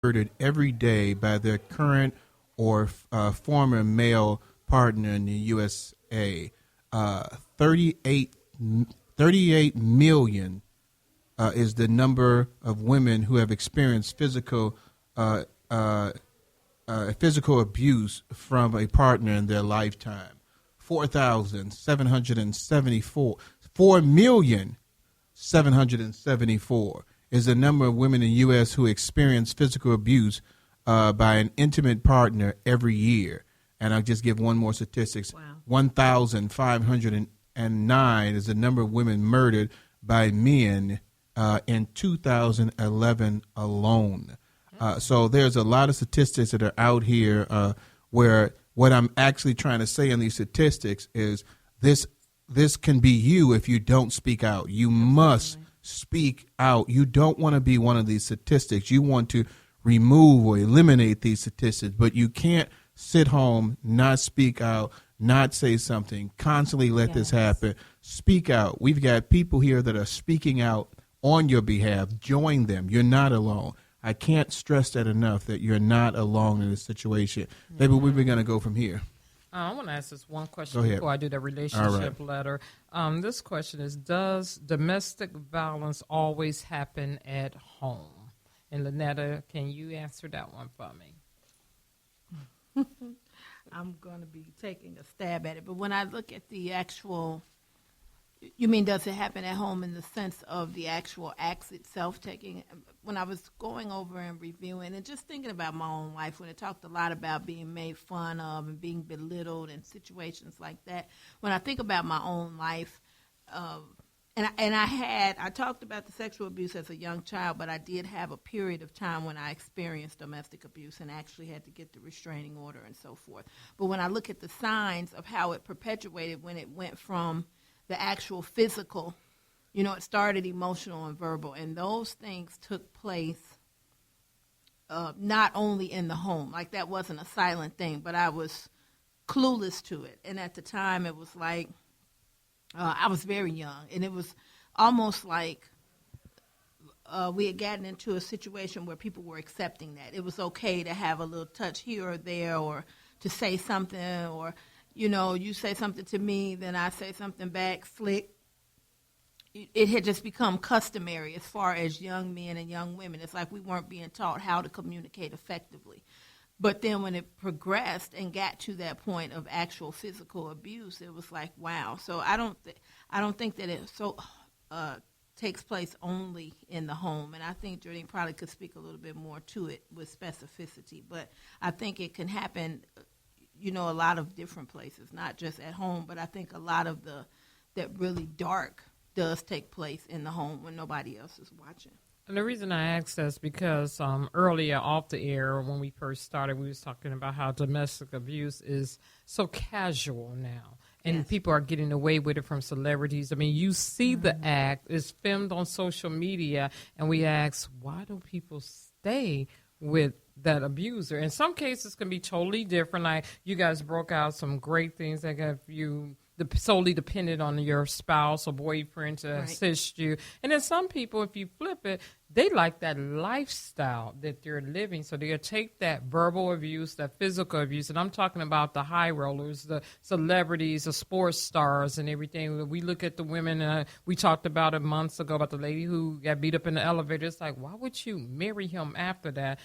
murdered every day by their current or former male partner in the USA. 38 million is the number of women who have experienced physical abuse from a partner in their lifetime. 4,774. 4,774,000 is the number of women in the U.S. who experience physical abuse by an intimate partner every year. And I'll just give one more statistics. Wow. 1,509 is the number of women murdered by men in 2011 alone. So there's a lot of statistics that are out here where what I'm actually trying to say in these statistics is this can be you if you don't speak out. You must speak out. You don't want to be one of these statistics. You want to remove or eliminate these statistics, but you can't sit home, not speak out, not say something, constantly let this happen. Speak out. We've got people here that are speaking out on your behalf. Join them. You're not alone. I can't stress that enough, that you're not alone in this situation. Baby, where we going to go from here? I want to ask this one question before I do the relationship letter. This question is, does domestic violence always happen at home? And Lynetta, can you answer that one for me? I'm going to be taking a stab at it. But when I look at the actual, you mean does it happen at home in the sense of the actual acts itself taking? When I was going over and reviewing and just thinking about my own life, when it talked a lot about being made fun of and being belittled and situations like that, when I think about my own life, I talked about the sexual abuse as a young child, but I did have a period of time when I experienced domestic abuse and actually had to get the restraining order and so forth. But when I look at the signs of how it perpetuated when it went from the actual physical, it started emotional and verbal, and those things took place not only in the home. Like, that wasn't a silent thing, but I was clueless to it. And at the time, it was like, I was very young, and it was almost like we had gotten into a situation where people were accepting that. It was okay to have a little touch here or there, or to say something, or, you say something to me, then I say something back, slick. It had just become customary as far as young men and young women. It's like we weren't being taught how to communicate effectively. But then when it progressed and got to that point of actual physical abuse, it was like, wow. So I don't think that it takes place only in the home. And I think Jodine probably could speak a little bit more to it with specificity. But I think it can happen, a lot of different places, not just at home. But I think a lot of that really dark does take place in the home when nobody else is watching. And the reason I asked that is because earlier off the air, when we first started, we was talking about how domestic abuse is so casual now. And people are getting away with it from celebrities. I mean, you see the act, it's filmed on social media, and we ask, why do people stay with that abuser? In some cases, can be totally different. Like, you guys broke out some great things that if you solely dependent on your spouse or boyfriend to assist you. And then some people, if you flip it, they like that lifestyle that they're living. So they'll take that verbal abuse, that physical abuse, and I'm talking about the high rollers, the celebrities, the sports stars and everything. We look at the women, we talked about it months ago about the lady who got beat up in the elevator. It's like, why would you marry him after that?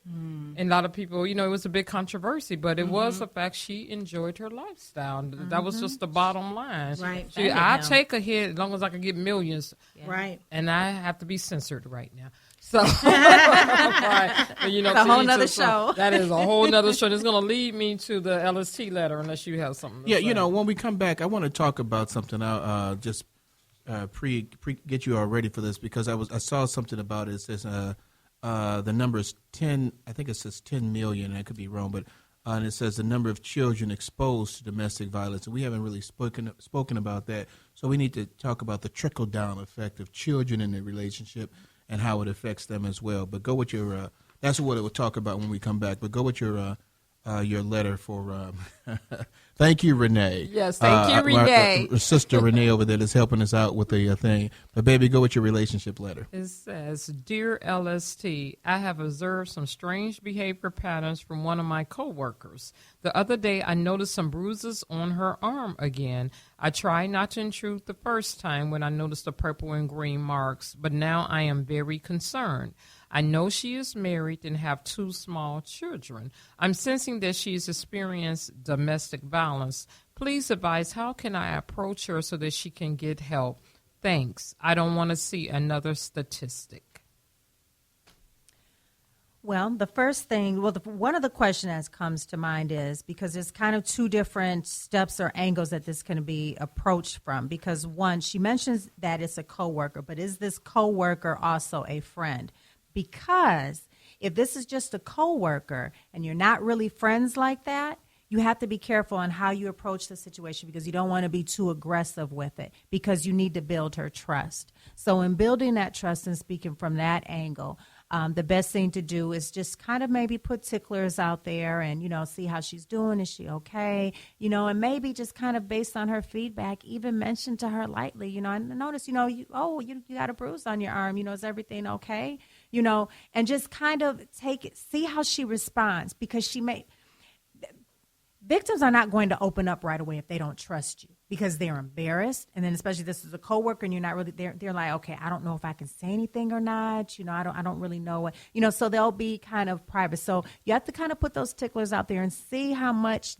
And a lot of people, it was a big controversy, but it was a fact she enjoyed her lifestyle. That was just the bottom line. Right. I'll take a hit as long as I can get millions. Yeah. Right. And I have to be censored right now. So, right. But, it's a whole nother show. That is a whole nother show. It's going to lead me to the LST letter unless you have something to say. When we come back, I want to talk about something. I'll just pre get you all ready for this, because I saw something about it. It says the number is 10, I think it says 10 million, I could be wrong, but and it says the number of children exposed to domestic violence, and we haven't really spoken about that, so we need to talk about the trickle-down effect of children in the relationship and how it affects them as well. But go with your, that's what it will talk about when we come back, but go with your your letter for. Thank you, Renee. Yes, thank you, Renee. Our sister Renee over there is helping us out with the thing. But baby, go with your relationship letter. It says, "Dear LST, I have observed some strange behavior patterns from one of my coworkers. The other day, I noticed some bruises on her arm again. I tried not to intrude the first time when I noticed the purple and green marks, but now I am very concerned. I know she is married and have 2 small children. I'm sensing that she has experienced domestic violence. Please advise, how can I approach her so that she can get help? Thanks. I don't want to see another statistic." Well, the first thing, one of the questions that comes to mind is, because there's kind of 2 different steps or angles that this can be approached from. Because one, she mentions that it's a coworker, but is this coworker also a friend? Because if this is just a coworker and you're not really friends like that, you have to be careful on how you approach the situation, because you don't want to be too aggressive with it, because you need to build her trust. So in building that trust and speaking from that angle, the best thing to do is just kind of maybe put ticklers out there and, see how she's doing. Is she okay? And maybe just kind of based on her feedback, even mention to her lightly, I notice, you got a bruise on your arm, is everything okay? And just kind of take it, see how she responds, because victims are not going to open up right away if they don't trust you, because they're embarrassed. And then especially this is a coworker and you're not really there. They're like, okay, I don't know if I can say anything or not. I don't really know what, so they'll be kind of private. So you have to kind of put those ticklers out there and see how much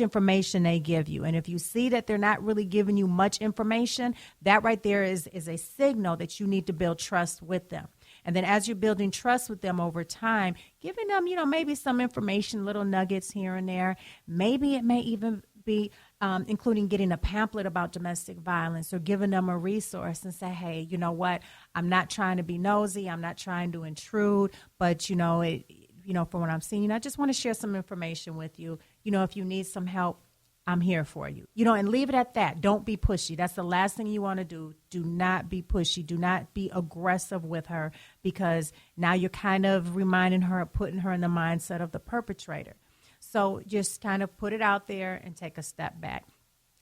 information they give you. And if you see that they're not really giving you much information, that right there is a signal that you need to build trust with them. And then as you're building trust with them over time, giving them, maybe some information, little nuggets here and there. Maybe it may even be including getting a pamphlet about domestic violence, or giving them a resource and say, hey, you know what? I'm not trying to be nosy. I'm not trying to intrude. But, from what I'm seeing, I just want to share some information with you. If you need some help, I'm here for you, and leave it at that. Don't be pushy. That's the last thing you want to do. Do not be pushy. Do not be aggressive with her, because now you're kind of reminding her, putting her in the mindset of the perpetrator. So just kind of put it out there and take a step back.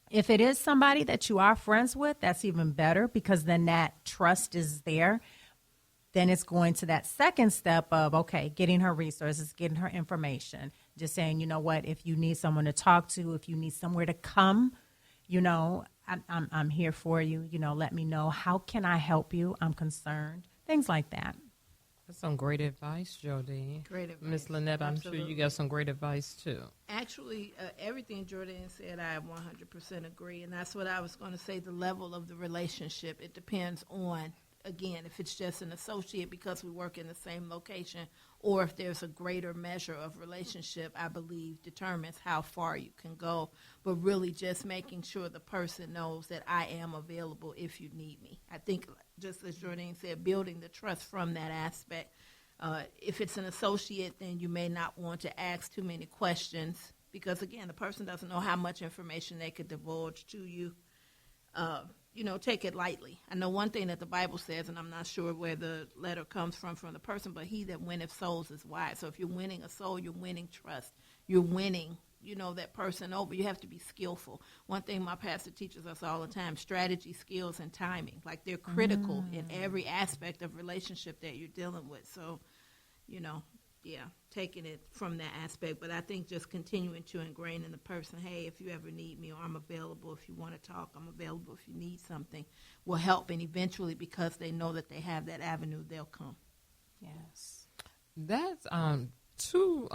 If it is somebody that you are friends with, that's even better, because then that trust is there. Then it's going to that second step of, okay, getting her resources, getting her information, just saying, you know what, if you need someone to talk to, if you need somewhere to come, I'm here for you. Let me know. How can I help you? I'm concerned. Things like that. That's some great advice, Jodine. Great advice. Miss Lynetta, I'm Absolutely. sure you got some great advice, too. Actually, everything Jodine said, I 100% agree. And that's what I was going to say, the level of the relationship. It depends on, again, if it's just an associate because we work in the same location, or if there's a greater measure of relationship, I believe determines how far you can go. But really just making sure the person knows that I am available if you need me. I think, just as Jodine said, building the trust from that aspect. If it's an associate, then you may not want to ask too many questions, because, again, the person doesn't know how much information they could divulge to you. Take it lightly. I know one thing that the Bible says, and I'm not sure where the letter comes from the person, but he that winneth souls is wise. So if you're winning a soul, you're winning trust. You're winning, that person over. You have to be skillful. One thing my pastor teaches us all the time, strategy, skills, and timing. Like, they're critical in every aspect of relationship that you're dealing with. So, taking it from that aspect. But I think just continuing to ingrain in the person, hey, if you ever need me, or I'm available if you want to talk, I'm available if you need something, will help. And eventually, because they know that they have that avenue, they'll come. Yes. That's two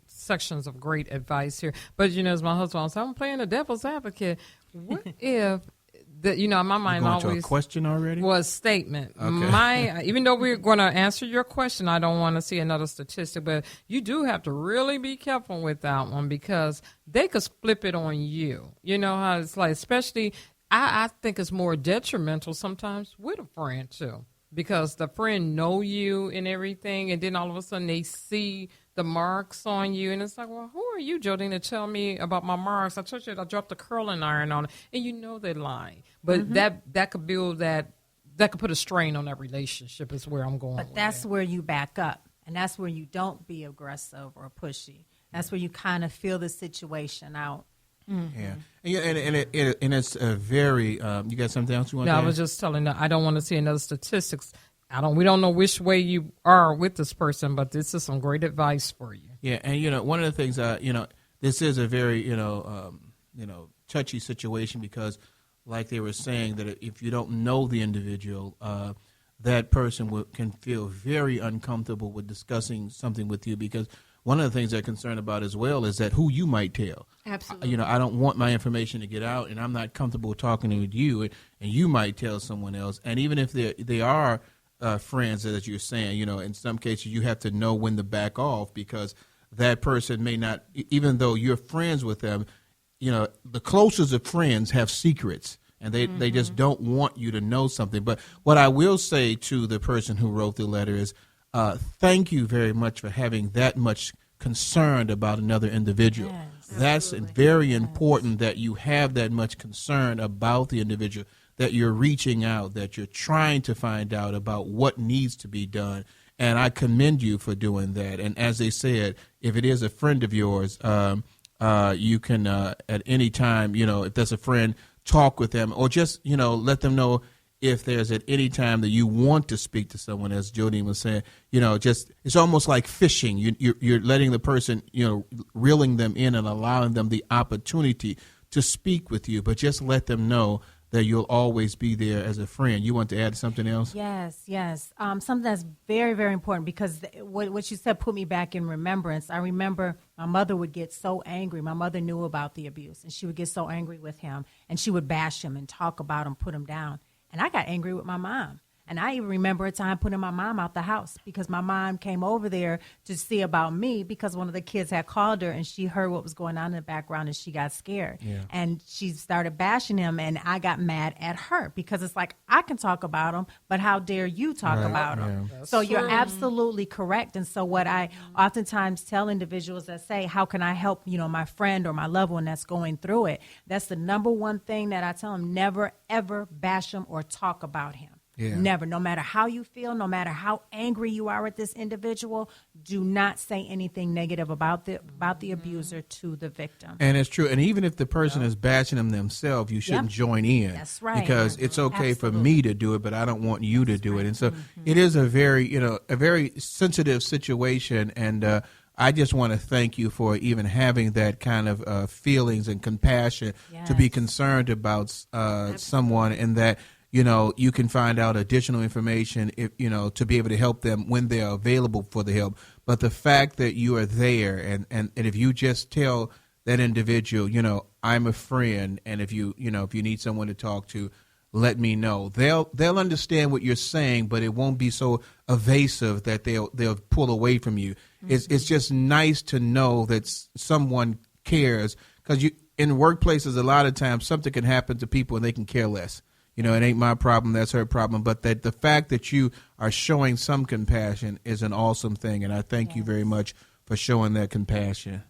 sections of great advice here. But, as my husband said, I'm playing the devil's advocate. What if... my mind going always to a question already? Was statement. Okay. Even though we're going to answer your question, I don't want to see another statistic, but you do have to really be careful with that one, because they could flip it on you. You know how it's like, especially, I think it's more detrimental sometimes with a friend too, because the friend know you and everything, and then all of a sudden they see the marks on you, and it's like, well, who are you, Jodine, to tell me about my marks? I told you I dropped a curling iron on it, and they're lying. But that could build that could put a strain on that relationship is where I'm going. But that's where you back up, and that's where you don't be aggressive or pushy. That's where you kind of feel the situation out. Yeah, and it's a very. You got something else you want? No, to I add? was just telling her I don't want to see another statistics. We don't know which way you are with this person, but this is some great advice for you. Yeah, and one of the things this is a very touchy situation because, like they were saying, that if you don't know the individual, that person can feel very uncomfortable with discussing something with you because. One of the things they're concerned about as well is that who you might tell. Absolutely. I don't want my information to get out, and I'm not comfortable talking with you, and you might tell someone else. And even if they are friends, as you're saying, in some cases you have to know when to back off because that person may not, even though you're friends with them, the closest of friends have secrets. And they just don't want you to know something. But what I will say to the person who wrote the letter is, thank you very much for having that much concern about another individual. Yes, that's very important that you have that much concern about the individual, that you're reaching out, that you're trying to find out about what needs to be done. And I commend you for doing that. And as they said, if it is a friend of yours, you can at any time, if there's a friend, talk with them or just, let them know if there's at any time that you want to speak to someone, as Jodine was saying, just it's almost like fishing. You're letting the person, reeling them in and allowing them the opportunity to speak with you, but just let them know that you'll always be there as a friend. You want to add something else? Yes. Something that's very, very important because what you said put me back in remembrance. I remember my mother would get so angry. My mother knew about the abuse, and she would get so angry with him, and she would bash him and talk about him, put him down. And I got angry with my mom. And I even remember a time putting my mom out the house because my mom came over there to see about me because one of the kids had called her and she heard what was going on in the background and she got scared. Yeah. And she started bashing him and I got mad at her because it's like, I can talk about him, but how dare you talk about him? So you're absolutely correct. And so what I oftentimes tell individuals that say, how can I help, my friend or my loved one that's going through it? That's the number one thing that I tell them, never, ever bash him or talk about him. Yeah. Never. No matter how you feel, no matter how angry you are at this individual, do not say anything negative about the abuser to the victim. And it's true. And even if the person is bashing them themselves, you shouldn't join in. That's right. Because it's okay for me to do it, but I don't want you to do it. And so it is a very sensitive situation. And I just want to thank you for even having that kind of feelings and compassion to be concerned about someone, and that you can find out additional information if, to be able to help them when they're available for the help. But the fact that you are there and if you just tell that individual, I'm a friend, and if you need someone to talk to, let me know. They'll understand what you're saying, but it won't be so evasive that they'll pull away from you. Mm-hmm. It's just nice to know that someone cares, because in workplaces a lot of times something can happen to people and they can care less. It ain't my problem, that's her problem. But that the fact that you are showing some compassion is an awesome thing, and I thank you very much for showing that compassion.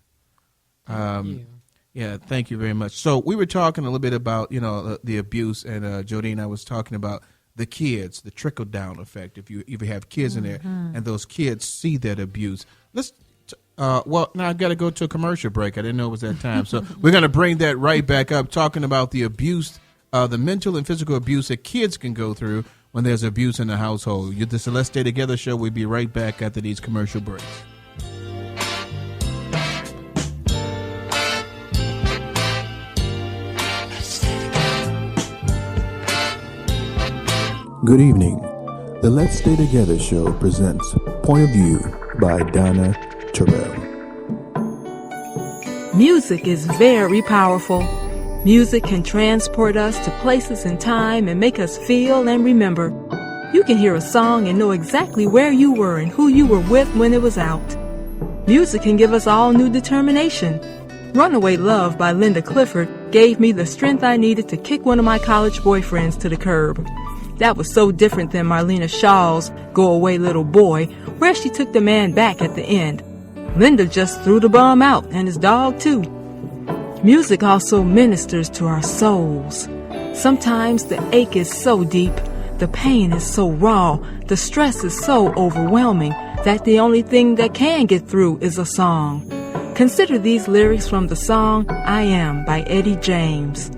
Thank you. Yeah, thank you very much. So we were talking a little bit about, the abuse, and Jodine, I was talking about the kids, the trickle-down effect. If you have kids in there and those kids see that abuse. Now I've got to go to a commercial break. I didn't know it was that time. So we're going to bring that right back up, talking about the abuse, the mental and physical abuse that kids can go through when there's abuse in the household. This is the Let's Stay Together show. We'll be right back after these commercial breaks. Good evening. The Let's Stay Together show presents Point of View by Donna Terrell. Music is very powerful. Music can transport us to places in time and make us feel and remember. You can hear a song and know exactly where you were and who you were with when it was out. Music can give us all new determination. Runaway Love by Linda Clifford gave me the strength I needed to kick one of my college boyfriends to the curb. That was so different than Marlena Shaw's Go Away Little Boy, where she took the man back at the end. Linda just threw the bum out, and his dog too. Music also ministers to our souls. Sometimes the ache is so deep, the pain is so raw, the stress is so overwhelming that the only thing that can get through is a song. Consider these lyrics from the song I Am by Eddie James.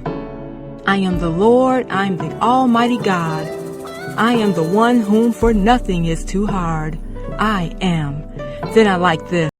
I am the Lord, I am the Almighty God. I am the one whom for nothing is too hard. I am. Then I like this.